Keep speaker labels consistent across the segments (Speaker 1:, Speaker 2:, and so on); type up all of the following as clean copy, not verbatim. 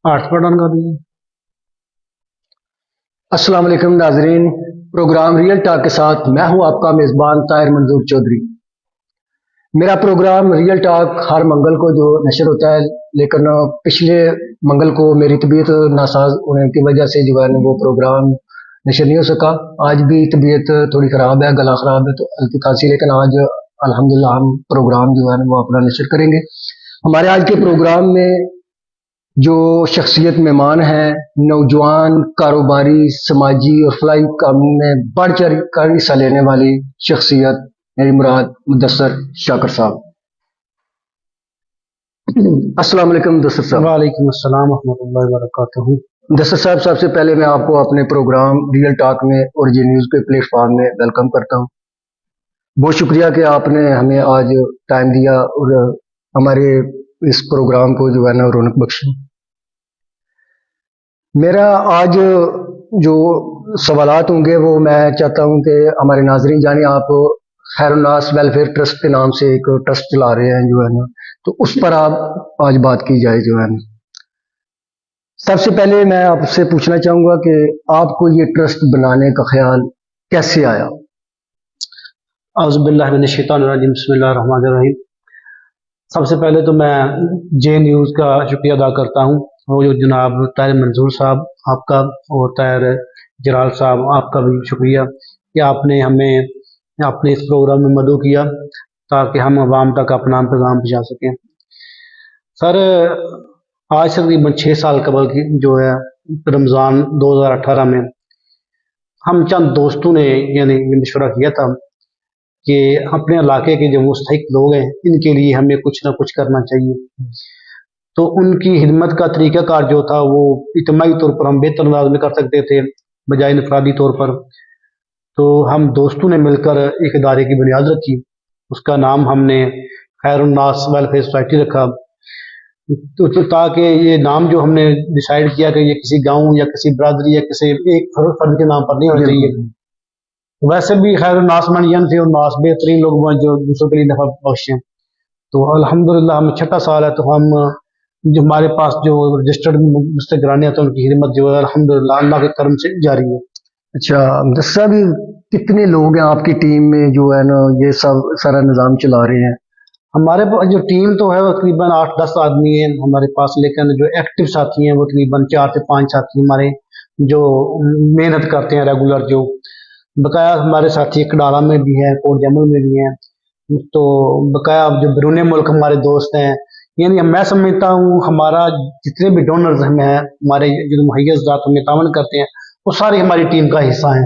Speaker 1: Arts पर done कर दीजिए।
Speaker 2: अस्सलाम वालेकुम नाजरीन, प्रोग्राम रियल टॉक के साथ मैं हूं आपका मेज़बान ताहिर मंजूर चौधरी। मेरा प्रोग्राम रियल टॉक हर मंगल को जो नशर होता है, लेकिन पिछले मंगल को मेरी तबीयत नासाज होने की वजह से जो है वो प्रोग्राम नशर नहीं हो सका। आज भी तबीयत थोड़ी ख़राब है, गला ख़राब है तो हल्की खांसी, लेकिन आज अल्हम्दुलिल्लाह हम प्रोग्राम जो है वो अपना नशर करेंगे। हमारे आज के प्रोग्राम में जो शख्सियत मेहमान हैं, नौजवान कारोबारी, समाजी और फलाई काम में बढ़ चढ़ कर हिस्सा लेने वाली शख्सियत, मेरी मुराद मुदस्सर शाकर साहब। अस्सलाम वालेकुम मुदस्सर साहब।
Speaker 1: वालेकुम अस्सलाम रहमतुल्लाहि व बरकातहू।
Speaker 2: मुदस्सर साहब, सबसे पहले मैं आपको अपने प्रोग्राम रियल टॉक में और जी न्यूज़ के प्लेटफॉर्म में वेलकम करता हूँ। बहुत शुक्रिया कि आपने हमें आज टाइम दिया और हमारे इस प्रोग्राम को जो है ना रौनक बख्शी। मेरा आज जो सवालात होंगे वो मैं चाहता हूं कि हमारे नाजरीन जाने आप खैरुन्नास वेलफेयर ट्रस्ट के नाम से एक ट्रस्ट चला रहे हैं जो है ना, तो उस पर आप आज बात की जाए जो है ना। सबसे पहले मैं आपसे पूछना चाहूंगा कि आपको ये ट्रस्ट बनाने का ख्याल कैसे आया?
Speaker 1: औज़ुबिल्लाहि मिनश शैतानिर रजीम, बिस्मिल्लाहिर रहमानिर रहीम। सबसे पहले तो मैं जे न्यूज़ का शुक्रिया अदा करता हूँ, और जो जनाब ताहिर मंजूर साहब आपका और ताहिर जलाल साहब आपका भी शुक्रिया कि आपने हमें अपने इस प्रोग्राम में मदद किया ताकि हम आवाम तक अपना पैगाम पहुँचा सकें। सर, आज से तकरीबन 6 साल कबल की जो है रमज़ान 2018 में हम चंद दोस्तों ने यानी ये मशवरा किया था कि अपने इलाके के जो मुस्तहिक लोग हैं इनके लिए हमें कुछ ना कुछ करना चाहिए। तो उनकी हिदमत का तरीक़ाकार जो था वो इज्तिमाई तौर पर हम बेहतर अंदाज में कर सकते थे बजाय इनफरादी तौर पर। तो हम दोस्तों ने मिलकर एक इदारे की बुनियाद रखी, उसका नाम हमने खैरुन्नास वेलफेयर सोसाइटी रखा। तो ताकि ये नाम जो हमने डिसाइड किया कि ये किसी गांव या किसी बरादरी या किसी एक फर्द के नाम पर नहीं होना चाहिए। वैसे भी खैरुन्नास मन थे और नास बेहतरीन लोग जो दूसरों के लिए नफा बख्शें। तो अल्हम्दुलिल्लाह हम 6ठा साल है, तो हम जो हमारे पास जो रजिस्टर्ड मुस्तगराने होते हैं उनकी खिदमत जो है अल्हम्दुलिल्लाह अल्लाह के करम से जारी है।
Speaker 2: अच्छा मुदस्सर साहब, कितने लोग हैं आपकी टीम में जो है ना ये सब सारा निज़ाम चला रहे हैं?
Speaker 1: हमारे पास जो टीम तो है वो तकरीबन 8-10 आदमी है हमारे पास, लेकिन जो एक्टिव साथी हैं वो तकरीबन 4 से 5 साथी हमारे जो मेहनत करते हैं रेगुलर। जो बकाया हमारे साथी कडाला में भी हैं, कोट जमल में भी हैं, तो बकाया जो बैरून मुल्क हमारे दोस्त हैं। यानी मैं समझता हूँ हमारा जितने भी डोनर्स हैं हमारे जो मुहैया ज़ात हमें तावन करते हैं वो सारी हमारी टीम का हिस्सा हैं।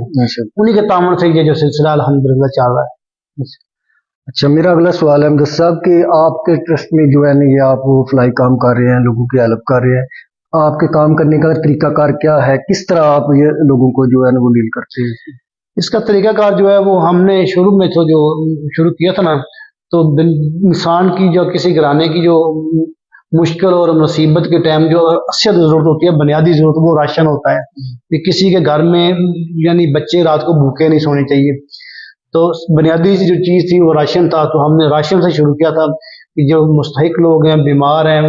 Speaker 1: उन्हीं के तावन से ये जो सिलसिला अल्हम्दुलिल्लाह चल रहा है।
Speaker 2: अच्छा, मेरा अगला सवाल है मुदस्सर साहब कि आपके ट्रस्ट में जो है ना ये आप फलाई काम कर रहे हैं, लोगों की हेल्प कर रहे हैं, आपके काम करने का तरीकाकार क्या है? किस तरह आप ये लोगों को जो है ना वो डील करते हैं?
Speaker 1: इसका तरीकाकार जो है वो हमने शुरू में तो जो शुरू किया था ना, तो इंसान की जो किसी घराने की जो मुश्किल और मुसीबत के टाइम जो असद जरूरत होती है, बुनियादी जरूरत, वो राशन होता है कि किसी के घर में यानी बच्चे रात को भूखे नहीं सोने चाहिए। तो बुनियादी जो चीज़ थी वो राशन था, तो हमने राशन से शुरू किया था कि जो मुस्तहिक लोग हैं, बीमार हैं,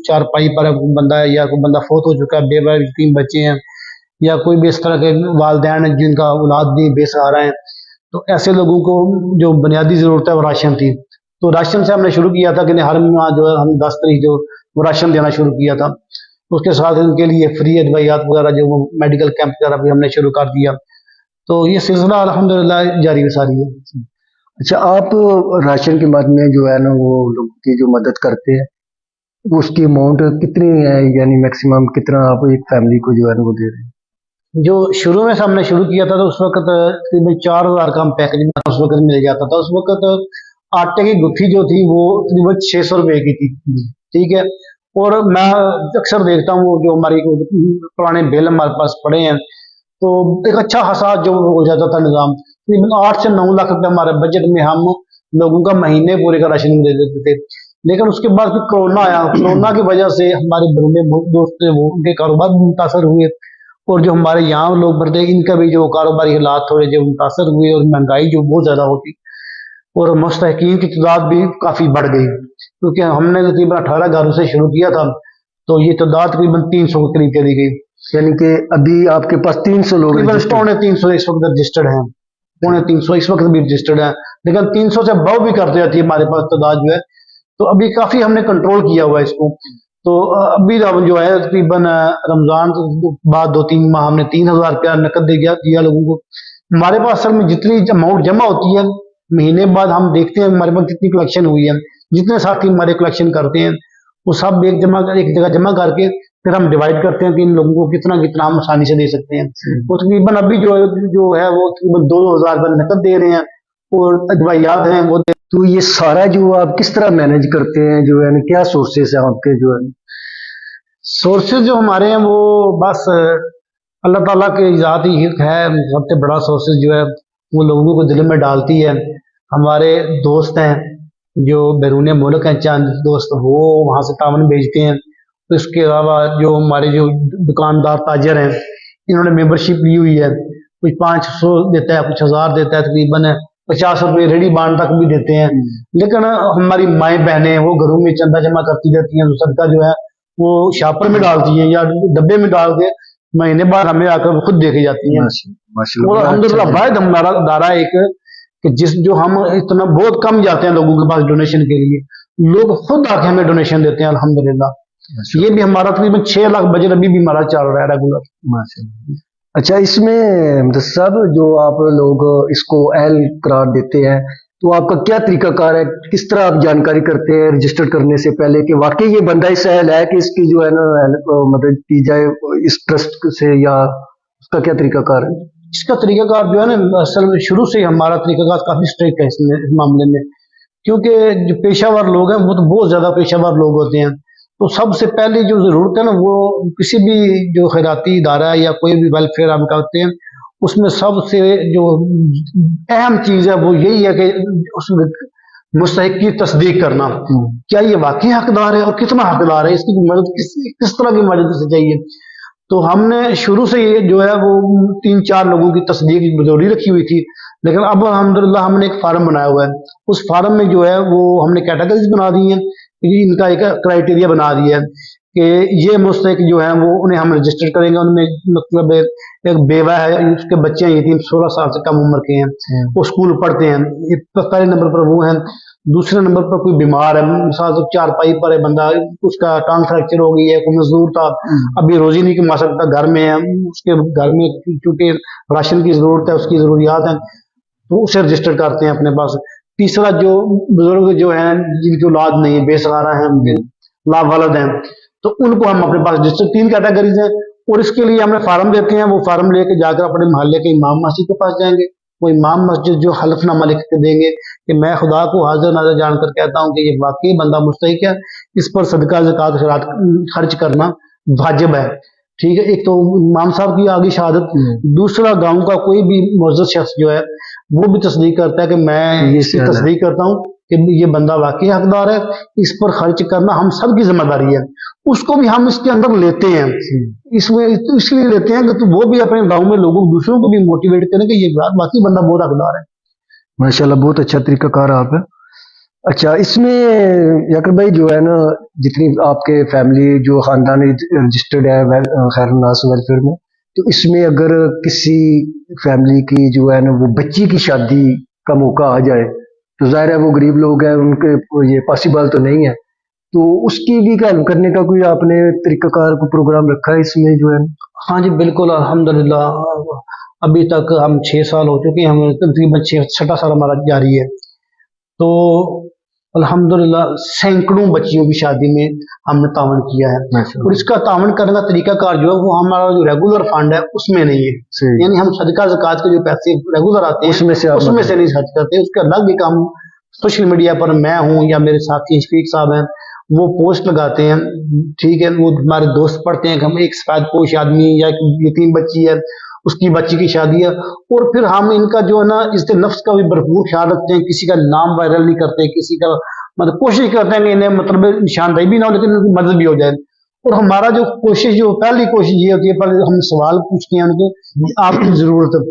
Speaker 1: चारपाई पर बंदा है या कोई बंदा फौत हो चुका है, बेयतीम बच्चे हैं, या कोई भी इस तरह के वालिदैन हैं जिनका औलाद नहीं, बेसहारा हैं, तो ऐसे लोगों को जो बुनियादी ज़रूरत है वो राशन थी। तो राशन से हमने शुरू किया था कि हर माह जो है हम 10 तारीख जो वो राशन देना शुरू किया था। उसके साथ उनके लिए फ्री अदवायात वगैरह जो मेडिकल कैंप वगैरह भी हमने शुरू कर दिया। तो ये सिलसिला अल्हम्दुलिल्लाह जारी सारी है।
Speaker 2: अच्छा, आप राशन के मद में जो है ना वो लोगों की जो मदद करते हैं उसकी अमाउंट कितनी है, यानी मैक्सिमम कितना आप एक फैमिली को जो है ना वो दे रहे हैं?
Speaker 1: जो शुरू में हमने शुरू किया था तो उस वक्त तकरीबन 4000 का हम पैकेज उस वक्त मिल जाता था। उस वक्त आटे की गुत्थी जो थी वो तकरीबन 600 रुपए की थी, ठीक है। और मैं अक्सर देखता हूँ जो हमारी पुराने बिल हमारे पास पड़े हैं, तो एक अच्छा खासा जो हो जाता था निज़ाम। 8 से 9 लाख रुपए हमारे बजट में हम लोगों का महीने पूरे का राशन दे देते थे। लेकिन उसके बाद फिर कोरोना आया, कोरोना की वजह से हमारे बड़े दोस्त थे वो उनके कारोबार भी मुतासर हुए, और जो हमारे यहाँ लोग बढ़ते इनका भी जो कारोबारी हालात थोड़े जो मुतासर हुए, और महंगाई जो बहुत ज़्यादा होती और मुस्तहिकीन की तादाद भी काफ़ी बढ़ गई, क्योंकि हमने तकरीबन 18 घरों से शुरू किया था। तो ये तादाद तकरीबन 300 के करीब चली गई।
Speaker 2: यानी कि अभी आपके पास 300 लोग
Speaker 1: तकरीबन
Speaker 2: registered-
Speaker 1: 350 इस वक्त रजिस्टर्ड हैं, 350 इस वक्त भी रजिस्टर्ड है, लेकिन 300 से बढ़ भी करते जाती है हमारे पास तादाद जो है। तो अभी काफी हमने कंट्रोल किया हुआ है इसको। तो अभी अब जो है तकरीबन रमजान के बाद 2-3 माह हमने 3000 रुपया नकद दिया लोगों को। हमारे पास असल में जितनी अमाउंट जमा होती है महीने बाद हम देखते हैं हमारे पास कितनी कलेक्शन हुई है, जितने साथी हमारे कलेक्शन करते हैं वो सब एक जगह जमा करके फिर हम डिवाइड करते हैं कि इन लोगों को कितना कितना हम आसानी से दे सकते हैं। तो तकरीबन अभी जो है वो तकरीबन 2000 रुपये नकद दे रहे हैं और अदवाइयात हैं वो
Speaker 2: तो ये सारा जो आप किस तरह मैनेज करते हैं, जो है क्या सोर्सेस हैं आपके? जो है
Speaker 1: सोर्सेज जो हमारे हैं वो बस अल्लाह ताला के ज़ात ही है। सबसे बड़ा सोर्सेज जो है वो लोगों को दिल में डालती है। हमारे दोस्त हैं जो बैरून मुल्क हैं, चंद दोस्त वो वहाँ से तावन भेजते हैं। तो इसके अलावा जो हमारे जो दुकानदार ताजर हैं इन्होंने मेंबरशिप ली हुई है, कुछ 500 देता है, कुछ 1000 देता है, तकरीबन 50 रुपये रेडी बांड तक भी देते हैं। लेकिन हमारी माएँ बहनें वो घरों में चंदा जमा करती रहती हैं, तो सदका जो है वो शापर में डालती हैं या डब्बे में डाल के महीने बाद हमें आकर खुद देखे जाती हैं। और अल्हम्दुलिल्लाह वाहिद हमारा दारा एक कि जो हम इतना बहुत कम जाते हैं लोगों के पास डोनेशन के लिए, लोग खुद आके हमें डोनेशन देते हैं अल्हम्दुलिल्लाह। ये भी हमारा तकरीबन 6 लाख बजट अभी भी हमारा चल रहा है रेगुलर।
Speaker 2: माशाल्लाह। अच्छा, इसमें मुदस्सिर साहब जो आप लोग इसको एल करार देते हैं तो आपका क्या तरीकाकार है, किस तरह आप जानकारी करते हैं रजिस्टर करने से पहले कि वाकई ये बंदा इस एल है कि इसकी जो है ना मदद की जाए इस ट्रस्ट से, या उसका क्या तरीकाकार है?
Speaker 1: इसका तरीकाकार जो है ना असल में शुरू से ही हमारा तरीकाकार काफी स्ट्रिक्ट है इस मामले में, क्योंकि जो पेशावर लोग हैं वो तो बहुत ज्यादा पेशावर लोग होते हैं। तो सबसे पहले जो जरूरत है ना वो किसी भी जो खैराती इदारा या कोई भी वेलफेयर हम करते हैं उसमें सबसे जो अहम चीज है वो यही है कि उसमें मुस्तहिक की तस्दीक करना, क्या ये वाकई हकदार है और कितना हकदार है, इसकी मदद किस तरह की मदद से चाहिए। तो हमने शुरू से ये जो है वो 3-4 लोगों की तस्दीक जरूरी रखी हुई थी, लेकिन अब अल्हम्दुलिल्लाह हमने एक फार्म बनाया हुआ है। उस फार्म में जो है वो हमने कैटेगरीज बना दी हैं, इनका एक क्राइटेरिया बना दिया है कि ये मुस्तहिक जो है वो उन्हें हम रजिस्टर करेंगे। उनमें मतलब एक बेवा है, उसके बच्चे हैं यतीम 16 साल से कम उम्र के हैं, वो स्कूल पढ़ते हैं, ये पहले नंबर पर वो हैं। दूसरे नंबर पर कोई बीमार है, मिसाल से 4 पाई पर है बंदा, उसका टांग फ्रैक्चर हो गई है, कोई मजदूर था अभी रोजी नहीं कमा सकता, घर में है, उसके घर में क्योंकि राशन की जरूरत है, उसकी जरूरियात है, तो उसे रजिस्टर करते हैं अपने पास। तीसरा जो बुजुर्ग जो हैं जिनकी औलाद नहीं है, बेसहारा हैं, लावालिद हैं, तो उनको हम अपने पास रजिस्टर 3 कैटेगरीज हैं और इसके लिए हमें फार्म देते हैं। वो फार्म लेके जाकर अपने मोहल्ले के इमाम मस्जिद के पास जाएंगे, वो इमाम मस्जिद जो हलफनामा लिख के देंगे कि मैं खुदा को हाजिर नाज़िर जानकर कहता हूँ कि ये वाकई बंदा मुस्तहिक है, इस पर सदका ज़कात खैरात खर्च करना वाजिब है। ठीक है, एक तो इमाम साहब की आगे शहादत, दूसरा गांव का कोई भी मुअज़्ज़ज़ शख्स जो है वो भी तस्दीक करता है कि मैं इसकी तस्दीक करता हूँ कि ये बंदा वाकई हकदार है, इस पर खर्च करना हम सब की जिम्मेदारी है। उसको भी हम इसके अंदर लेते हैं, इसमें इसलिए लेते हैं कि तो वो भी अपने गांव में लोगों दूसरों को भी मोटिवेट करें कि ये वाकई बंदा बहुत हकदार है।
Speaker 2: माशाल्लाह, बहुत अच्छा तरीकाकार आप है। अच्छा, इसमें याकर भाई जो है ना जितनी आपके फैमिली जो खानदान रजिस्टर्ड है खैरुन्नास वेलफेयर में, तो इसमें अगर किसी फैमिली की जो है ना वो बच्ची की शादी का मौका आ जाए तो जाहिर है वो गरीब लोग हैं, उनके ये पॉसिबल तो नहीं है, तो उसकी भी हेल्प करने का कोई आपने तरीकाकार को प्रोग्राम रखा है इसमें जो है?
Speaker 1: हाँ जी बिल्कुल, अल्हम्दुलिल्लाह अभी तक हम 6 साल हो चुके हैं, हम तकरीबन 6 साल हमारा जारी है। तो अल्हम्दुलिल्लाह सैकड़ों बच्चियों की शादी में हमने तावन किया है और इसका तावन करने का तरीकाकार जो है वो हमारा जो रेगुलर फंड है उसमें नहीं है, यानी हम सदका ज़कात के जो पैसे रेगुलर आते हैं उसमें से नहीं खर्च करते। उसके अलग एक हम सोशल मीडिया पर मैं हूँ या मेरे साथी शफीक साहब हैं वो पोस्ट लगाते हैं, ठीक है, वो हमारे दोस्त पढ़ते हैं कि हम एक सफेद पोश आदमी या यतीम बच्ची है उसकी बच्ची की शादी है, और फिर हम इनका जो है ना इससे नफ्स का भी भरपूर ख्याल रखते हैं, किसी का नाम वायरल नहीं करते, किसी का मतलब कोशिश करते हैं कि इन्हें मतलब निशानदेही भी ना हो लेकिन उनकी मदद भी हो जाए। और हमारा जो पहली कोशिश ये होती है, पहले हम सवाल पूछते हैं उनको आपकी जरूरत है।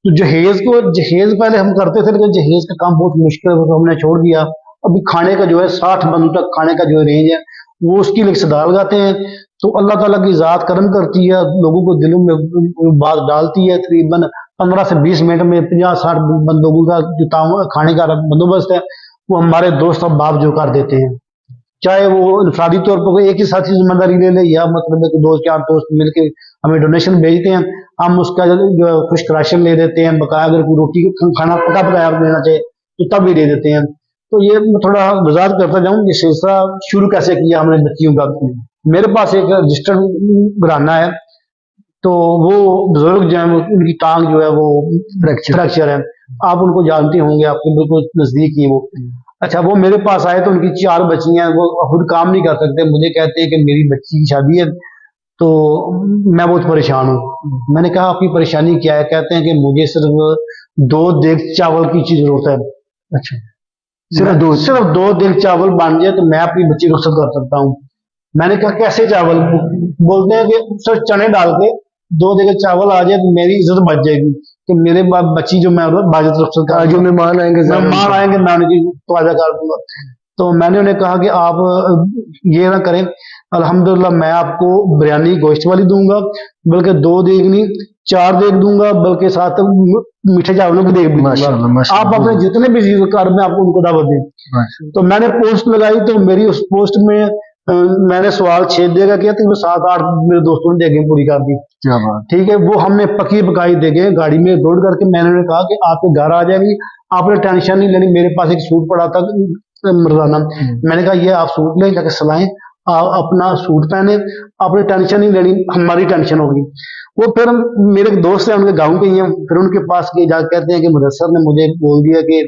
Speaker 1: तो जहेज पहले हम करते थे, लेकिन जहेज का काम बहुत मुश्किल है, तो हमने छोड़ दिया। अभी खाने का जो है 60 बंदों तक खाने का जो रेंज है वो उसकी लिए सदा लगाते हैं। तो अल्लाह ताला की ज़ात करम करती है, लोगों को दिलों में बात डालती है। तकरीबन 15 से 20 मिनट में 50-60 बंदों का जो खाने का बंदोबस्त है वो हमारे दोस्त और बाप जो कर देते हैं। चाहे वो इंफरादी तौर पर कोई एक ही साथी जिम्मेदारी ले ले, या मतलब कि 2-4 दोस्त मिलकर हमें डोनेशन भेजते हैं, हम उसका जो खुश्क राशन ले देते हैं, बकाया अगर कोई रोटी खाना पका पकाया देना चाहिए तो तब भी दे देते हैं। तो ये मैं थोड़ा वजाहत करता जाऊँ कि सिलसिला शुरू कैसे किया हमने बच्चियों का। मेरे पास एक रजिस्टर्ड घराना है, तो वो बुजुर्ग जो है उनकी टांग जो है वो फ्रैक्चर है, आप उनको जानते होंगे, आपके बिल्कुल नजदीक ही वो। अच्छा, वो मेरे पास आए तो उनकी 4 बच्चियां, वो खुद काम नहीं कर सकते, मुझे कहते हैं कि मेरी बच्ची की शादी है, तो मैं बहुत परेशान हूँ। मैंने कहा आपकी परेशानी क्या है? कहते हैं कि मुझे सिर्फ 2 देग चावल की जरूरत है। अच्छा, सिर्फ 2 देग चावल बन जाए तो मैं अपनी बच्ची रुखसत कर सकता हूँ। मैंने कहा कैसे चावल? बोलते हैं कि सिर्फ चने डाल के 2 देग चावल आ जाए तो मेरी इज्जत बच जाएगी, तो मेरे बच्ची जो मैं बाजत रुखसत कर, जो मेहमान आएंगे मैं उनकी तवाज़ा कर दूंगा। तो मैंने उन्हें कहा कि आप ये ना करें, अल्हम्दुलिल्लाह मैं आपको बिरयानी गोश्त वाली दूंगा, बल्कि 2 देग नहीं 4 देग दूंगा, बल्कि साथ मीठे चावलों की देग भी दूंगा। आप अपने जितने भी जीवकार में आपको उनको दावत दें। तो मैंने पोस्ट लगाई, तो मेरी उस पोस्ट में मैंने सवाल 6 देगा किया, तो 7-8 मेरे दोस्तों ने देगे पूरी कर दी। ठीक है, वो हमने पकी पकाई देगे गाड़ी में लोड करके, मैंने उन्हें कहा कि आपके घर आ जाएंगी, आपने टेंशन नहीं लेनी। मेरे पास एक सूट पड़ा था मर्दाना, मैंने कहा ये आप सूट लें, जाके सिलाएं, अपना सूट पहने, आपने टेंशन नहीं लेनी, हमारी टेंशन होगी। वो फिर मेरे एक दोस्त है, उनके गाँव के ही हैं, फिर उनके पास गए, जाकर कहते हैं कि मुदस्सर ने मुझे बोल दिया कि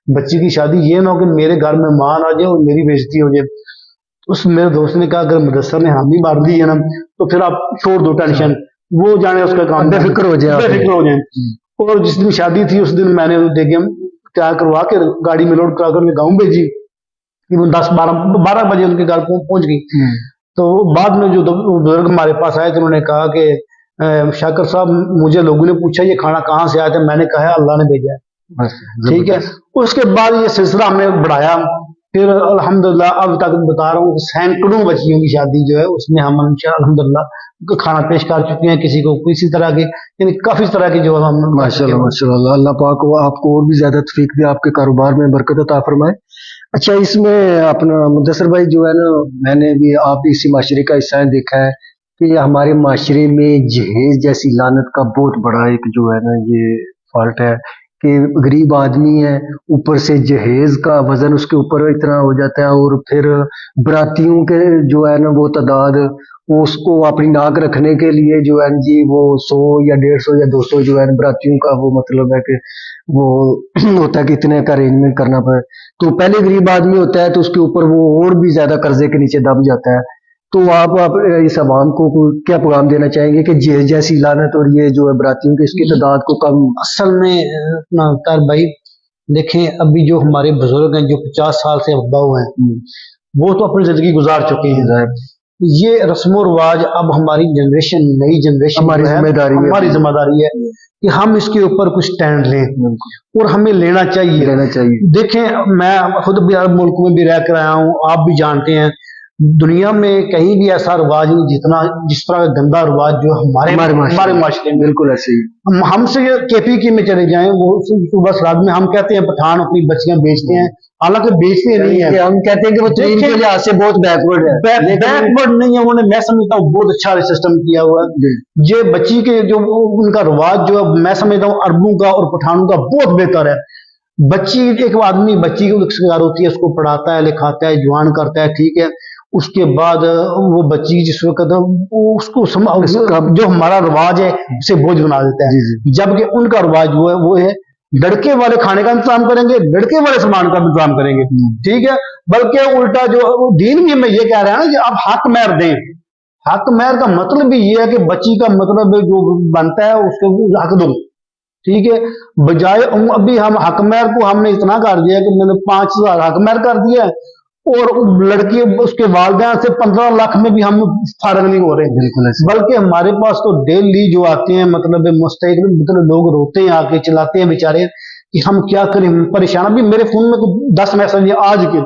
Speaker 1: बच्ची की शादी ये ना हो कि मेरे घर में मेहमान आ जाए और मेरी बेइज्जती हो जाए। उस मेरे दोस्त ने कहा अगर मुदस्सर ने हामी मार दी है ना, तो फिर आप छोड़ दो टेंशन, वो जाने उसका काम, बेफिक्र हो जाए। और जिस दिन शादी थी उस दिन मैंने देगे तैयार करवा के गाड़ी में लोड करा कर उनके गाँव भेजी। 10-12 बजे उनके घर पहुंच गई। तो बाद में जो बुजुर्ग हमारे पास आए थे, उन्होंने कहा कि शाकर साहब, मुझे लोगों ने पूछा ये खाना कहाँ से आया था, मैंने कहा अल्लाह ने भेजा है। ठीक है, उसके बाद ये सिलसिला हमने बढ़ाया, फिर अल्हम्दुलिल्लाह अब तक बता रहा हूँ सैकड़ों बच्चियों की शादी जो है उसमें हम अल्हम्दुलिल्लाह खाना पेश कर चुके हैं, किसी को किसी तरह के, यानी काफी तरह की जो हम
Speaker 2: माशाल्लाह माशाल्लाह, अल्लाह पाक आपको और भी ज्यादा तौफीक दे, आपके कारोबार में बरकत अता फरमाए। अच्छा, इसमें अपना मुदस्सर भाई जो है ना, मैंने भी आप भी इसी माशरे का हिस्सा देखा है कि हमारे माशरे में जहेज जैसी लानत का बहुत बड़ा एक जो है ना ये फॉल्ट है कि गरीब आदमी है, ऊपर से जहेज का वजन उसके ऊपर इतना हो जाता है, और फिर बरातियों के जो है ना वो तादाद, वो उसको अपनी नाक रखने के लिए जो है जी वो 100 या 150 या 200 जो है बरातियों का वो मतलब है कि वो होता है कि इतने का अरेंजमेंट करना पड़े। तो पहले गरीब आदमी होता है तो उसके ऊपर वो और भी ज्यादा कर्जे के नीचे दब जाता है। तो आप इस आवाम को क्या पैगाम देना चाहेंगे कि जैसी लानत और ये जो है बरातियों की इसकी तादाद को कम?
Speaker 1: असल में तार भाई देखें, अभी जो हमारे बुजुर्ग हैं जो 50 साल से अब्बा हुए हैं, वो तो अपनी जिंदगी गुजार चुके हैं। ये रस्मो रिवाज अब हमारी जनरेशन, नई जनरेशन, हमारी जिम्मेदारी है कि हम इसके ऊपर कुछ स्टैंड लें, और हमें लेना चाहिए। देखें, मैं खुद भी अरब मुल्क में भी रह कर आया हूँ, आप भी जानते हैं दुनिया में कहीं भी ऐसा रिवाज नहीं जितना जिस तरह का गंदा रिवाज जो हमारे माशरे में। बिल्कुल ऐसे ही हमसे केपी की में चले जाएं, वो सुबह रात में हम कहते हैं पठान अपनी बच्चियां बेचते हैं, हालांकि बेचते नहीं है, हम कहते हैं कि वो ट्रेन के लिहाज से बहुत बैकवर्ड है। बैकवर्ड नहीं है, उन्होंने मैं समझता हूँ बहुत अच्छा सिस्टम किया हुआ है। ये बच्ची के जो उनका रिवाज जो है मैं समझता हूँ अरबों का और पठानों का बहुत बेहतर है। बच्ची, एक आदमी बच्ची को शिकार होती है, उसको पढ़ाता है, लिखाता है, जवान करता है, ठीक है, उसके बाद वो बच्ची जिस वक्त उसको जो हमारा रिवाज है उसे बोझ बना देता है, जबकि उनका रिवाज वो है लड़के वाले खाने का इंतजाम करेंगे, लड़के वाले सामान का इंतजाम करेंगे, ठीक है। बल्कि उल्टा जो दीन भी हमें ये कह रहा है ना कि आप हक महर दें। हक महर का मतलब भी ये है कि बच्ची का मतलब जो बनता है उसके हक दो, ठीक है। बजाय अभी हम हक महर को हमने इतना कर दिया कि मैंने 5,000 हक महर कर दिया, और लड़की उसके वालिदैन से 15 लाख में भी हम फारग नहीं हो रहे। बल्कि हमारे पास तो डेली जो आते हैं मतलब मुस्तैद मतलब लोग रोते हैं, आके चलाते हैं बेचारे कि हम क्या करें, परेशान। अभी मेरे फोन में 10 मैसेज आज के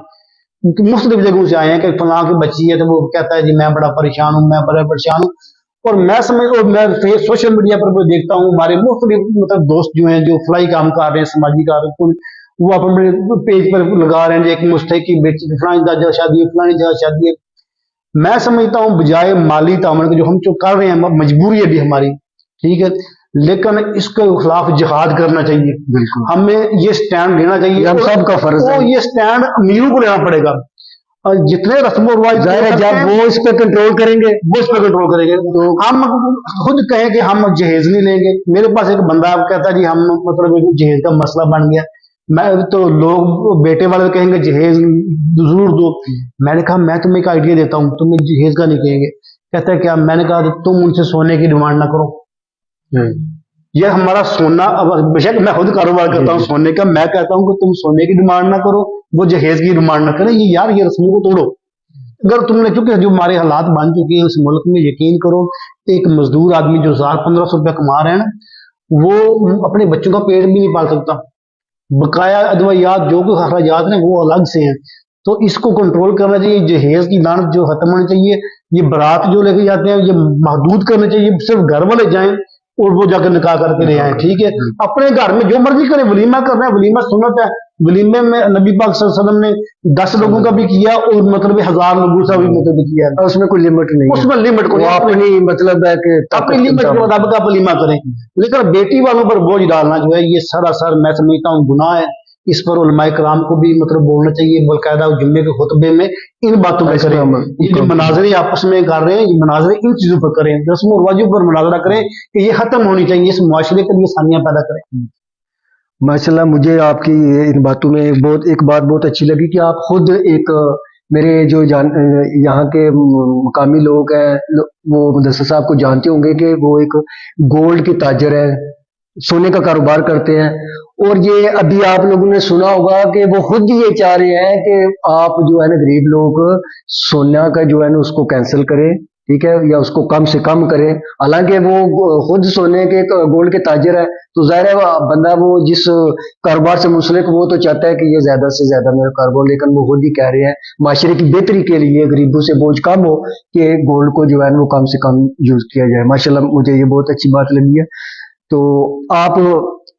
Speaker 1: मुख्तलिफ जगहों से आए हैं कि फलां की बच्ची है तो वो कहता है जी मैं बड़ा परेशान हूँ, मैं बड़ा परेशान हूँ। और मैं सोशल मीडिया पर वो देखता हूँ हमारे मुख्तलिफ मतलब दोस्त जो हैं जो फलाई काम कर रहे हैं, समाजी कार्य, वो अपने पेज पर लगा रहे हैं एक मुस्तक की बेटी फलानी जगह शादी है, फलानी जगह शादी है। मैं समझता हूँ बजाय माली तामन के जो हम जो कर रहे हैं, मजबूरी है भी हमारी, ठीक है, लेकिन इसके खिलाफ जिहाद करना चाहिए।
Speaker 2: बिल्कुल
Speaker 1: हमें ये स्टैंड लेना चाहिए,
Speaker 2: हम सबका फर्ज है।
Speaker 1: ये स्टैंड अमीरों को लेना पड़ेगा। और जितने रस्म और
Speaker 2: जाहिर है जब वो इस पे कंट्रोल करेंगे,
Speaker 1: वो इस पर कंट्रोल करेंगे तो हम खुद कहें कि हम जहेज नहीं लेंगे। मेरे पास एक बंदा कहता है जी हम मतलब जहेज का मसला बन गया, मैं तो लोग बेटे वाले कहेंगे जहेज जरूर दो। मैंने कहा मैं तुम्हें एक आइडिया देता हूँ, तुम्हें जहेज का नहीं कहेंगे। कहता है क्या? मैंने कहा तुम उनसे सोने की डिमांड ना करो। ये हमारा सोना, अब बेशक मैं खुद कारोबार करता हूँ सोने का, मैं कहता हूँ कि तुम सोने की डिमांड ना करो, वो जहेज की डिमांड ना करें। ये यार ये रस्मों को तोड़ो। अगर तुमने, क्योंकि जो हमारे हालात बन चुके हैं उस मुल्क में, यकीन करो एक मजदूर आदमी जो 1000-1500 रुपया कमा रहे हैं ना, वो अपने बच्चों का पेट भी नहीं पाल सकता। बकाया अदवायात जो कुछ अखराजात हैं वो अलग से हैं। तो इसको कंट्रोल करना चाहिए। जहेज की लानत जो खत्म होनी चाहिए। ये बारात जो लेके जाते हैं ये महदूद करने चाहिए, सिर्फ घर वाले जाएं और वो जाकर निकाह करके ले आए, ठीक है। अपने घर में जो मर्जी करें, वलीमा करना है, वलीमा सुन्नत है। वलीमे में नबी पाक सल्लल्लाहु अलैहि वसल्लम ने 10 लोगों का भी किया और मतलब 1000 लोगों का भी मतलब किया है।
Speaker 2: उसमें कोई लिमिट नहीं है,
Speaker 1: उसमें लिमिट को
Speaker 2: अपनी मतलब है कि
Speaker 1: अपनी लिमिट के मुताबिक आप वलीमा करें। लेकिन बेटी वालों पर बोझ डालना जो है ये सरासर मैं समझता हूँ गुनाह है। इस पर उलमाए कराम को भी मतलब बोलना चाहिए, बाकायदा जुम्मे के खुतबे में इन बातों पर करें। ये जो मनाजरे आपस में कर रहे हैं, ये मनाजरे इन चीजों पर करें, रस्म और वाजिब पर मुनाजरा करें कि ये खत्म होनी चाहिए, इस मुआशरे के लिए आसानियां पैदा करें।
Speaker 2: माशाल्लाह, मुझे आपकी इन बातों में एक बात बहुत अच्छी लगी कि आप खुद एक मेरे जो यहाँ के मकामी लोग हैं वो मुदस्सिर साहब को जानते होंगे कि वो एक गोल्ड की ताजर है, सोने का कारोबार करते हैं। और ये अभी आप लोगों ने सुना होगा कि वो खुद ये चाह रहे हैं कि आप जो है ना गरीब लोग सोना का जो है ना उसको कैंसिल करें, ठीक है, या उसको कम से कम करें। हालांकि वो खुद सोने के गोल्ड के ताजर है, तो जाहिर है बंदा वो जिस कारोबार से मुंसलिक वो तो चाहता है कि ये ज्यादा से ज्यादा मेरा कारोबार, लेकिन वो खुद ही कह रहे हैं माशरे की बेहतरी के लिए गरीबों से बोझ कम हो कि गोल्ड को जो है वो कम से कम यूज किया जाए। माशाल्लाह, मुझे ये बहुत अच्छी बात लगी है। तो आप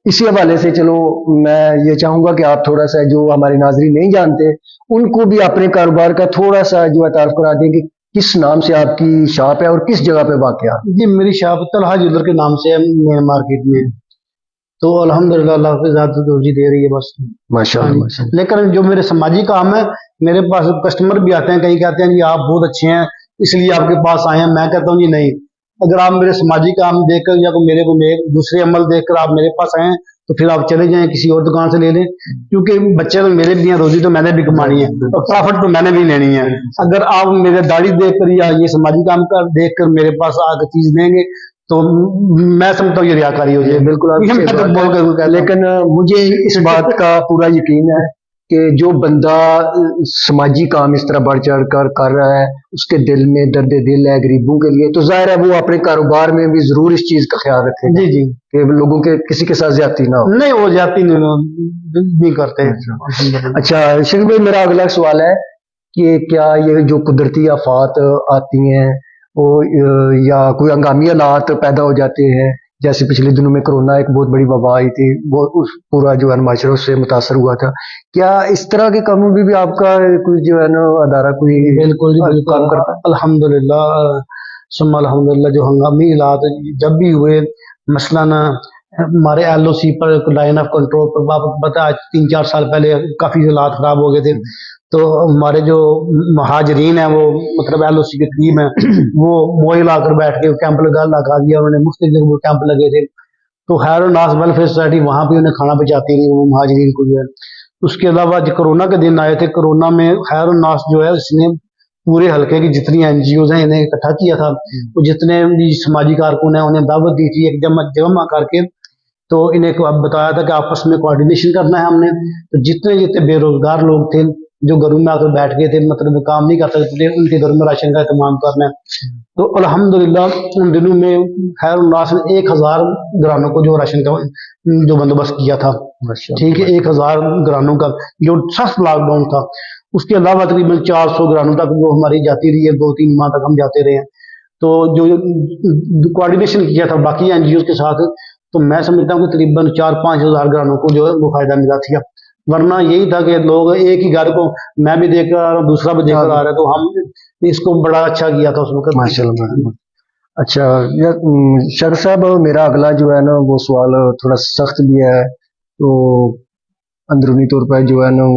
Speaker 2: इसी हवाले से चलो मैं ये चाहूंगा कि आप थोड़ा सा जो हमारे नाजरीन नहीं जानते उनको भी अपने कारोबार का थोड़ा सा जो है तारुफ करा दें कि किस नाम से आपकी शॉप है और किस जगह पे वाक़या।
Speaker 1: जी मेरी शॉप तलहा ज्वेलर के नाम से है मेन मार्केट में। तो अल्हम्दुलिल्लाह अल्लाह की ज़ात रोजी दे रही है बस।
Speaker 2: माशाल्लाह।
Speaker 1: लेकिन जो मेरे समाजी काम है, मेरे पास कस्टमर भी आते हैं, कई कहते हैं जी आप बहुत अच्छे हैं इसलिए आपके पास आए हैं। मैं कहता हूँ जी नहीं, अगर आप मेरे समाजी काम देखकर या मेरे को दूसरे अमल देखकर आप मेरे पास आए तो फिर आप चले जाएं किसी और दुकान से ले लें, क्योंकि बच्चे तो मेरे भी हैं, रोजी तो मैंने भी कमानी है और प्रॉफिट तो मैंने भी लेनी है। अगर आप मेरे दाढ़ी देखकर या ये समाजी काम का देखकर मेरे पास आकर चीज देंगे तो मैं समझता हूँ ये रियाकारी हो जाए।
Speaker 2: बिल्कुल, लेकिन मुझे इस बात का पूरा यकीन है कि जो बंदा समाजी काम इस तरह बढ़ चढ़ कर रहा है उसके दिल में दर्द दिल है गरीबों के लिए, तो जाहिर है वो अपने कारोबार में भी जरूर इस चीज का ख्याल रखेगा।
Speaker 1: जी जी,
Speaker 2: कि लोगों के किसी के साथ ज्यादती ना हो।
Speaker 1: नहीं वो ज्यादती नहीं करते हैं।
Speaker 2: अच्छा शरीफ भाई, मेरा अगला सवाल है कि क्या ये जो कुदरती आफात आती हैं वो या कोई हंगामी हालात पैदा हो जाते हैं, जैसे पिछले दिनों में कोरोना एक बहुत बड़ी वबा आई थी, वो उस पूरा जो है माशरा उससे मुतासर हुआ था, क्या इस तरह के कामों में भी आपका कोई जो है ना अदारा कोई
Speaker 1: बिल्कुल
Speaker 2: काम करता है?
Speaker 1: अल्हम्दुलिल्लाह सुम्मा अल्हम्दुलिल्लाह, जो हंगामी हालात जब भी हुए, मसलन हमारे LOC पर लाइन ऑफ कंट्रोल पर आपको पता है 3-4 साल पहले काफी हालात खराब हो गए थे, तो हमारे जो महाजरीन है वो मतलब LOC के टीम है वो मोइल आकर बैठ के कैंप लगा दिया उन्होंने, मुफ्त जगह कैंप लगे थे। तो खैर नास वेलफेयर सोसाइटी वहाँ भी उन्हें खाना पहुँचाती रही वो महाजरीन को जो है। उसके अलावा जो कोरोना के दिन आए थे, कोरोना में खैर नास जो है इसने पूरे हल्के की जितनी NGOs हैं इन्हें इकट्ठा किया था, तो जितने भी समाजी कारकुन हैं उन्हें दावत दी थी एक जमा करके, तो इन्हें बताया था कि आपस में कोऑर्डिनेशन करना है हमने। तो जितने जितने बेरोजगार लोग थे जो घरों में आकर बैठ गए थे, मतलब काम नहीं कर सकते थे, उनके घरों में राशन का इस्तेमाल करना है। तो अल्हम्दुलिल्लाह उन दिनों में खैर उल्लास ने 1000 घरानों को जो राशन का जो बंदोबस्त किया था, ठीक है, 1000 घरानों का जो सख्त लॉकडाउन था। उसके अलावा तकरीबन 400 घरानों तक वो हमारी जाती रही है, 2-3 माह तक हम जाते रहे हैं। तो जो कोऑर्डिनेशन किया था बाकी एनजीओ के साथ, तो मैं समझता हूँ कि तकरीबन 4-5 हज़ार घरानों को जो है वो फायदा मिला था। वरना यही था कि लोग एक ही घर को मैं भी देख कर आ रहा हूँ, दूसरा भी देख कर आ रहा है, तो हम इसको बड़ा अच्छा किया था उस वक्त।
Speaker 2: माशाल्लाह। अच्छा शर साहब, मेरा अगला जो है ना वो सवाल थोड़ा सख्त भी है, तो अंदरूनी तौर पर जो है ना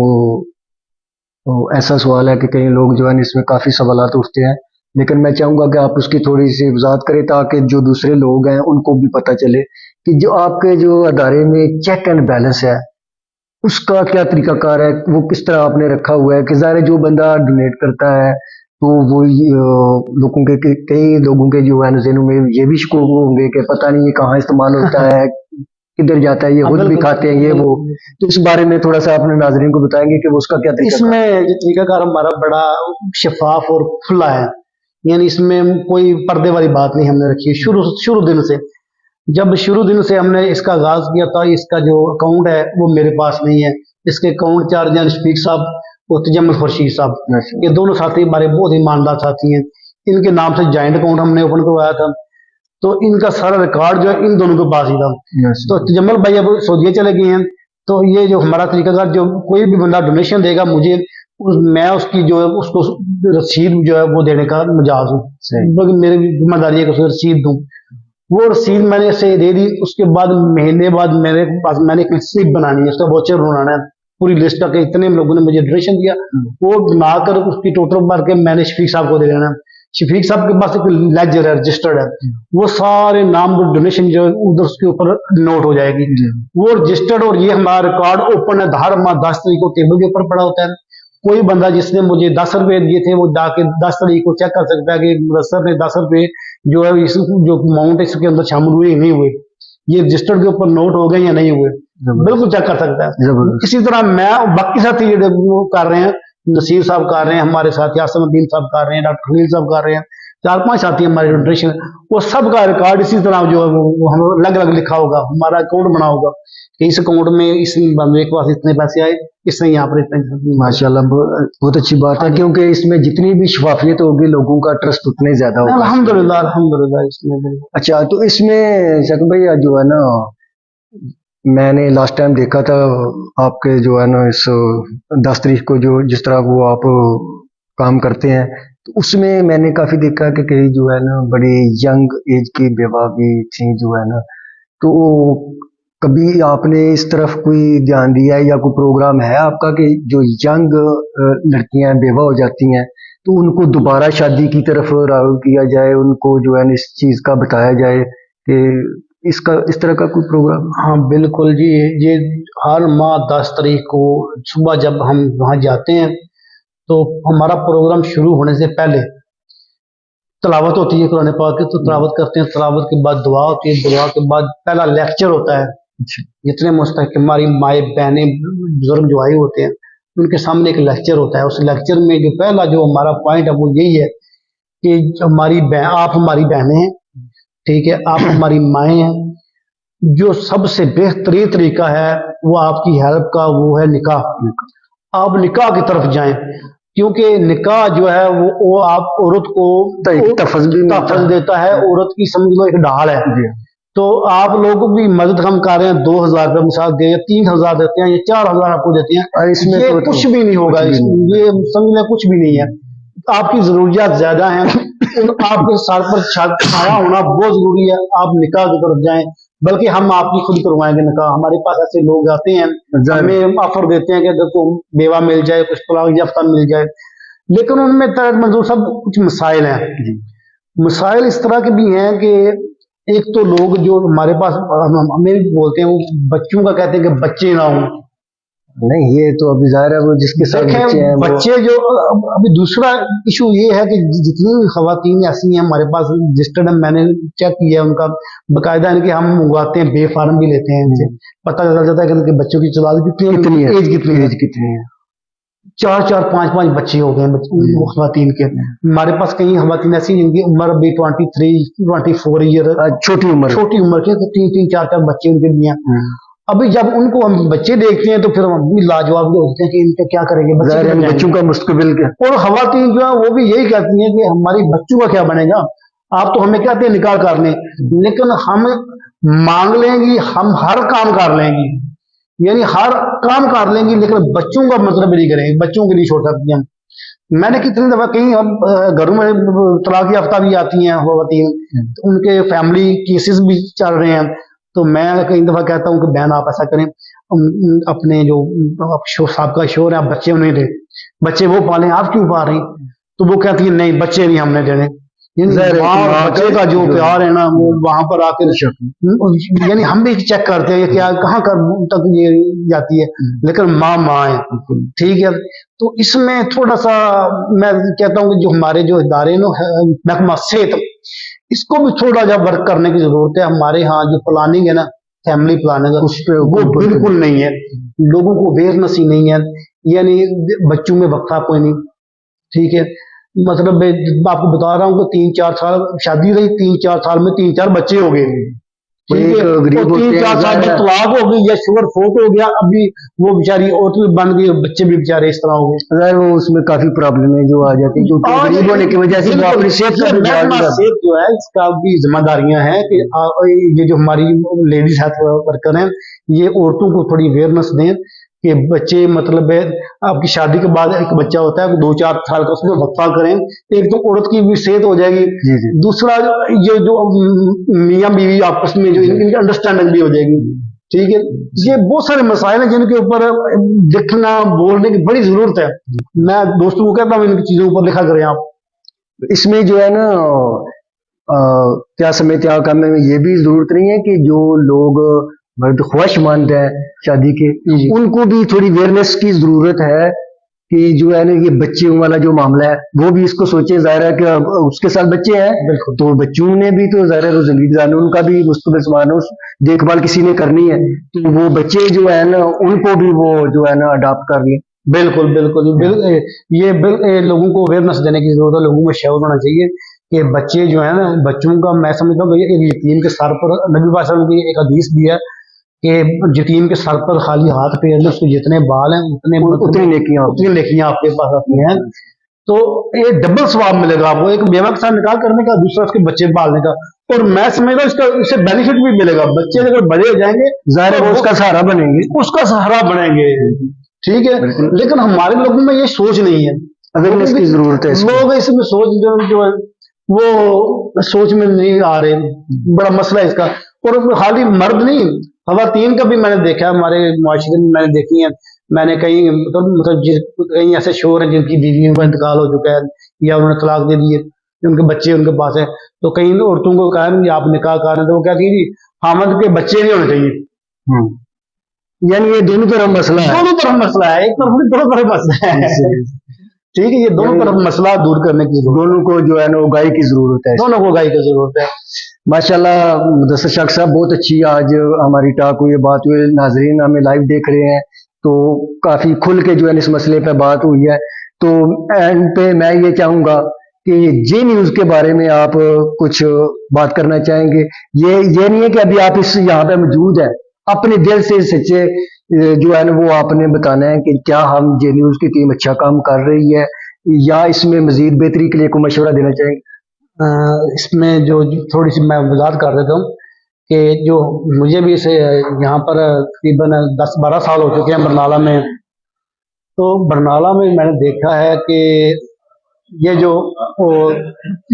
Speaker 2: वो ऐसा सवाल है कि कई लोग जो है इसमें काफ़ी सवालात उठते हैं, लेकिन मैं चाहूँगा कि आप उसकी थोड़ी सी वजाहत करें ताकि जो दूसरे लोग हैं उनको भी पता चले कि जो आपके जो अदारे में चेक एंड बैलेंस है उसका क्या तरीकाकार है, वो किस तरह आपने रखा हुआ है। कि ज़ाहिर है जो बंदा डोनेट करता है तो वो लोगों के कई लोगों के जो है ज़हनों में ये भी शकूक होंगे कि पता नहीं ये कहाँ इस्तेमाल होता है, किधर जाता है, ये खुद भी खाते हैं ये वो। तो इस बारे में थोड़ा सा अपने नाज़रीन को बताएंगे कि वो उसका क्या तरीका।
Speaker 1: इसमें जो तरीकाकार हमारा बड़ा शफाफ और खुला है, यानी इसमें कोई पर्दे वाली बात नहीं हमने रखी है। शुरू दिन से, जब शुरू दिन से हमने इसका आगाज किया था, इसका जो अकाउंट है वो मेरे पास नहीं है। इसके अकाउंट चार्ज हैं शफीक साहब और तजम्मुल खुर्शीद साहब, ये दोनों साथी हमारे बहुत ईमानदार साथी हैं। इनके नाम से जॉइंट अकाउंट हमने ओपन करवाया था, तो इनका सारा रिकॉर्ड जो है इन दोनों के पास ही था। तो तजम्मुल भाई अब सऊदीया चले गए हैं, तो ये जो हमारा तरीकाकार, जो कोई भी बंदा डोनेशन देगा मुझे मैं उसकी जो है उसको रसीद जो है वो देने का मजाज हूँ, बल्कि मेरी जिम्मेदारी है कि उसे रसीद दूँ। वो रसीद मैंने से दे दी, उसके बाद महीने बाद मेरे पास मैंने एक स्लिप बनानी है, उसका वोचर बनाना है, पूरी लिस्ट का इतने लोगों ने मुझे डोनेशन दिया, वो बनाकर उसकी टोटल भर के मैंने शफीक साहब को दे देना है। शफीक साहब के पास एक लेजर है, रजिस्टर्ड है, वो सारे नाम डोनेशन जो उधर उसके ऊपर नोट हो जाएगी, वो रजिस्टर्ड। और ये हमारा रिकॉर्ड ओपन है, हर माह 10 तारीख को टेबल के ऊपर पड़ा होता है। कोई बंदा जिसने मुझे 10 रुपए दिए थे वो जाके 10 तारीख को चेक कर सकता है कि मुदस्सर ने 10 रुपए जो है इस जो अमाउंट इसके अंदर शामिल हुए नहीं हुए, ये रजिस्टर्ड के ऊपर नोट हो गए या नहीं हुए, बिल्कुल चेक कर सकता है। इसी तरह मैं बाकी साथी वो कर रहे हैं, नसीर साहब कर रहे हैं, हमारे साथी आसमुद्दीन साहब कर रहे हैं, डॉक्टर खलील साहब कर रहे हैं, 4-5 साथी हमारे डोनेशन, वो सब का रिकॉर्ड इसी तरह जो है वो हम अलग अलग लिखा होगा, हमारा अकाउंट बना होगा कि इस अकाउंट में इस बंदे के पास इतने पैसे आए, इसने यहाँ पर इतने।
Speaker 2: माशाल्लाह, बहुत अच्छी बात है, क्योंकि इसमें जितनी भी शफाफियत होगी लोगों का ट्रस्ट उतने ज्यादा होगा।
Speaker 1: अल्हम्दुलिल्लाह अल्हम्दुलिल्लाह इसमें।
Speaker 2: अच्छा, तो इसमें शकील भाई जो है ना, मैंने लास्ट टाइम देखा था आपके जो है ना इस 10 तारीख को जो जिस तरह वो आप काम करते हैं, तो उसमें मैंने काफी देखा कि कई जो है ना बड़ी यंग एज की बेवा भी थी जो है ना, तो कभी आपने इस तरफ कोई ध्यान दिया है या कोई प्रोग्राम है आपका कि जो यंग लड़कियां बेवा हो जाती हैं तो उनको दोबारा शादी की तरफ राग़िब किया जाए, उनको जो है इस चीज का बताया जाए कि इसका इस तरह का कोई प्रोग्राम?
Speaker 1: हाँ बिल्कुल जी, ये हर माह 10 तारीख को सुबह जब हम वहाँ जाते हैं तो हमारा प्रोग्राम शुरू होने से पहले तलावत होती है कुरान पाक की, तो तलावत करते हैं, तलावत के बाद दुआ होती है, दुआ के बाद पहला लेक्चर होता है। जितने मुस्तहिक हमारी माए बहनें बुजुर्ग जो आए होते हैं उनके सामने एक लेक्चर होता है। उस लेक्चर में जो पहला जो हमारा पॉइंट है वो यही है कि आप हमारी बहनें हैं, ठीक है, आप हमारी माएँ हैं, जो सबसे बेहतरीन तरीका है वो आपकी हेल्प का वो है निकाह। आप निकाह की तरफ जाएं, क्योंकि निकाह जो है वो आप औरत को तहफ़्फ़ुज़ देता है, औरत की समझ लो एक ढाल है। तो आप लोगों की मदद हम कर रहे हैं, 2000 रुपये मिसाल दे, 3000 देते हैं या 4000 आपको देते हैं, इसमें ये कुछ भी नहीं होगा, ये समझ लें कुछ भी नहीं है। आपकी जरूरियात ज्यादा हैं, आपके सर पर छाया होना बहुत जरूरी है। आप निकाह की तरफ जाएं, बल्कि हम आपकी खुद करवाएंगे निकाह। हमारे पास ऐसे लोग आते हैं, हमें ऑफर देते हैं कि अगर को बेवा मिल जाए, कुछ तलाक याफ्ता मिल जाए, लेकिन उनमें तरह मंजूर सब कुछ मसाइल हैं। मसाइल इस तरह के भी हैं कि एक तो लोग जो हमारे पास हमें बोलते हैं वो बच्चों का कहते हैं कि बच्चे ना हों।
Speaker 2: नहीं, ये तो अभी जाहिर है वो जिसके साथ बच्चे हैं
Speaker 1: बच्चे जो अभी दूसरा इशू ये है कि जितनी भी खवातीन ऐसी हैं हमारे पास रजिस्टर्ड है, मैंने चेक किया उनका बकायदा है कि हम मंगवाते हैं, बेफार्म भी लेते हैं, इनसे पता चल जाता है कि बच्चों की चलाद कितनी है, एज कितनी है। 4 4 5 5 बच्चे हो गए वो खवातीन के। हमारे पास कई खवातीन ऐसी जिनकी उम्र अभी 23 24 ईयर,
Speaker 2: छोटी उम्र
Speaker 1: के, तो 3 3 4 4 बच्चे उनके लिए हैं। अभी जब उनको हम बच्चे देखते हैं तो फिर हम भी लाजवाब होते हैं कि इनके क्या करेंगे,
Speaker 2: बच्चों का मुस्तकबिल क्या।
Speaker 1: और खवातीन जो है वो भी यही कहती हैं कि हमारी बच्चों का क्या बनेगा। आप तो हमें कहते हैं निकाह कर लें, लेकिन हम मांग लेंगी, हम हर काम कर लेंगी, यानी हर काम कर लेंगी, लेकिन बच्चों का मतलब नहीं करेंगे, बच्चों के लिए छोड़ सकती हैं। मैंने कितनी दफा कहीं घरों में तलाक याफ्ता भी आती हैं खवातीन, तो उनके फैमिली केसेस भी चल रहे हैं। तो मैं कई दफा कहता हूँ कि बहन आप ऐसा करें, अपने जो साहब शोर है आप बच्चे उन्हें दे, बच्चे वो पालें, आप क्यों पा रही। तो वो कहती है नहीं बच्चे नहीं हमने देने। बच्चे का जो प्यार है ना वो वहां पर आकर, यानी हम भी चेक करते हैं क्या कहाँ तक ये जाती है, लेकिन माँ है, ठीक है। तो इसमें थोड़ा सा मैं कहता हूँ कि जो हमारे जो इदारे महकमा सेहत, इसको भी थोड़ा जा वर्क करने की जरूरत है। हमारे यहाँ जो प्लानिंग है ना, फैमिली प्लानिंग, वो बिल्कुल नहीं है, लोगों को अवेयरनेस ही नहीं है, यानी बच्चों में वक्फा कोई नहीं, ठीक है। मतलब मैं आपको बता रहा हूँ कि 3 4 साल शादी रही, 3 4 साल में 3 4 बच्चे हो गए, ठीक है। 3 4 साल में तलाक हो गई या शुगर फोट हो गया, अभी वो बेचारी औरत भी बन गई, बच्चे भी बेचारे इस तरह हो गए।
Speaker 2: वो उसमें काफी प्रॉब्लम है जो आ जाती है, क्योंकि गरीब होने की वजह से अपनी
Speaker 1: सेहत जो है इसका भी जिम्मेदारियां हैं कि ये जो हमारी लेडीज हेल्थ वर्कर हैं ये औरतों को थोड़ी अवेयरनेस दें कि बच्चे मतलब आपकी शादी के बाद एक बच्चा होता है 2 4 साल का, उसमें वक्फा करें, एक तो औरत की भी सेहत हो जाएगी, दूसरा ये जो मियाँ बीवी आपस में जो इनकी अंडरस्टैंडिंग भी हो जाएगी, ठीक है। ये बहुत सारे मसाइल हैं जिनके ऊपर देखना बोलने की बड़ी जरूरत है। मैं दोस्तों को कहता हूँ इन चीजों पर लिखा करें आप।
Speaker 2: इसमें जो है ना क्या समय क्या काम में ये भी जरूरत नहीं है कि जो लोग मर्द ख्वाहिशमंद है शादी के, उनको भी थोड़ी अवेयरनेस की जरूरत है कि जो है ना ये बच्चों वाला जो मामला है वो भी इसको सोचे। जाहिर है कि उसके साथ बच्चे हैं तो बच्चों ने भी तो जाहिर है जिंदगी गुजारनी, उनका भी मुस्तकबिल संभालना, देखभाल किसी ने करनी है, तो वो बच्चे जो है ना उनको भी वो जो है ना अडॉप्ट कर ले।
Speaker 1: बिल्कुल ये लोगों को अवेयरनेस देने की जरूरत है, लोगों में शौक होना चाहिए कि बच्चे जो है ना, बच्चों का मैं समझता हूँ एक यतीम के सर पर, नबी पाक की एक हदीस भी है कि यतीम के सर पर खाली हाथ फेरने, उसके जितने बाल हैं उतनी नेकियां आपके पास आती हैं। तो ये डबल सवाब मिलेगा आपको, एक बेवा के साथ निकाह करने का, दूसरा उसके बच्चे पालने का। और मैं समझता हूँ इससे बेनिफिट भी मिलेगा, बच्चे अगर बड़े हो जाएंगे
Speaker 2: जाहिर है उसका सहारा
Speaker 1: बनेंगे, ठीक है। लेकिन हमारे लोगों में ये सोच नहीं है,
Speaker 2: अवेयरनेस की जरूरत है।
Speaker 1: लोग इसमें सोच जो है वो सोच में नहीं आ रहे, बड़ा मसला है इसका। और खाली मर्द नहीं, खवातीन का भी मैंने देखा, हमारे मुआशरे में मैंने देखी है। मैंने कई मतलब कई ऐसे शोर हैं जिनकी बीवियों का इंतकाल हो चुका है या उन्होंने तलाक दे दिए, उनके बच्चे उनके पास है, तो कई औरतों को कहा आप निकाह कर रहे हैं, तो वो कहती है जी हामद के बच्चे नहीं होने चाहिए।
Speaker 2: यानी ये दोनों तरफ मसला है,
Speaker 1: एक तरफ दोनों तरफ मसला है, ठीक है। ये दोनों तरफ मसला दूर करने की
Speaker 2: दोनों को जो है ना उगाई की जरूरत है,
Speaker 1: दोनों को उगाई की जरूरत है।
Speaker 2: माशाल्लाह मुदस्सिर शाख साहब बहुत अच्छी आज हमारी टॉक हुई, बात हुई, नाजरीन हमें लाइव देख रहे हैं तो काफी खुल के जो है इस मसले पे बात हुई है। तो एंड पे मैं ये चाहूंगा कि जे न्यूज के बारे में आप कुछ बात करना चाहेंगे। ये नहीं है कि अभी आप इस यहाँ पे मौजूद है, अपने दिल से सच्चे जो है ना वो आपने बताना है कि क्या हम जे न्यूज की टीम अच्छा काम कर रही है या इसमें मजीद बेहतरी के लिए कोई मशवरा देना चाहेंगे।
Speaker 1: इसमें जो थोड़ी सी मैं वजाहत कर देता हूँ कि जो मुझे भी इसे यहाँ पर तकरीबन 10-12 साल हो चुके हैं बरनाला में। तो बरनाला में मैंने देखा है कि ये जो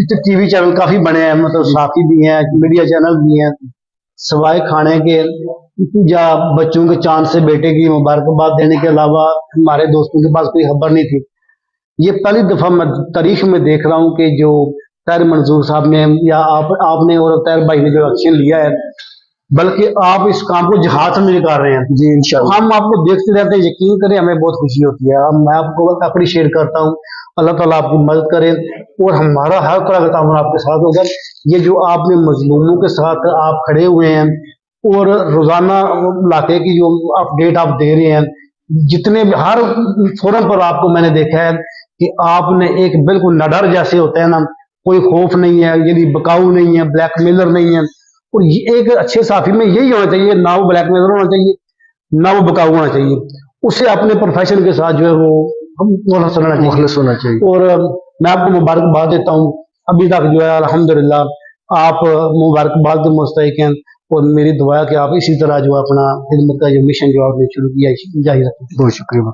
Speaker 1: टीवी चैनल काफी बने हैं, मतलब साथी भी हैं, मीडिया चैनल भी हैं, सवाए खाने के या बच्चों के चांद से बेटे की मुबारकबाद देने के अलावा हमारे दोस्तों के पास कोई खबर नहीं थी। ये पहली दफा मैं तारीख में देख रहा हूँ कि जो ताहिर मंजूर साहब ने या आपने और ताहिर भाई ने जो एक्शन लिया है, बल्कि आप इस काम को जहाज में कर रहे हैं।
Speaker 2: जी इंशाल्लाह
Speaker 1: हम आपको देखते रहते हैं, यकीन करें हमें बहुत खुशी होती है। मैं आपको अप्रिशिएट करता हूँ, अल्लाह ताला आपकी मदद करे और हमारा हर तरह का ताउन आपके साथ होगा। ये जो आपने मजलूमों के साथ आप खड़े हुए हैं और रोजाना इलाके की जो अपडेट आप दे रहे हैं, जितने भी हर फोरम पर आपको मैंने देखा है कि आपने एक बिल्कुल नडर जैसे होता है ना, कोई खौफ नहीं है, यदि बकाऊ नहीं है, ब्लैकमेलर नहीं है। और ये एक अच्छे साथी में यही होना चाहिए, ना वो ब्लैकमेलर होना चाहिए, ना वो बकाऊ होना चाहिए। उसे अपने प्रोफेशन के साथ जो है वो मुखलस होना चाहिए।
Speaker 2: मुखलस होना चाहिए।
Speaker 1: और मैं आपको मुबारकबाद देता हूँ, अभी तक जो है अल्हम्दुलिल्लाह आप मुबारकबाद के मुस्तहिक हैं। और मेरी दुआ है कि आप इसी तरह जो अपना खिदमत का जो मिशन जो आपने शुरू किया है जारी रखें।
Speaker 2: बहुत शुक्रिया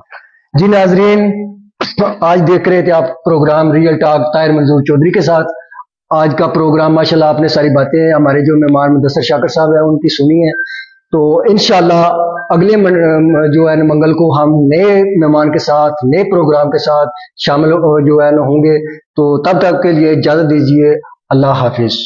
Speaker 2: जी। नाजरीन, आज देख रहे थे आप प्रोग्राम रियल टॉक ताहिर मंजूर चौधरी के साथ। आज का प्रोग्राम माशाल्लाह आपने सारी बातें हमारे जो मेहमान मुदस्सर शाकिर साहब है उनकी सुनी है। तो इंशाल्लाह अगले जो है मंगल को हम नए मेहमान के साथ नए प्रोग्राम के साथ शामिल जो है होंगे। तो तब तक के लिए इजाजत दीजिए। अल्लाह हाफिज।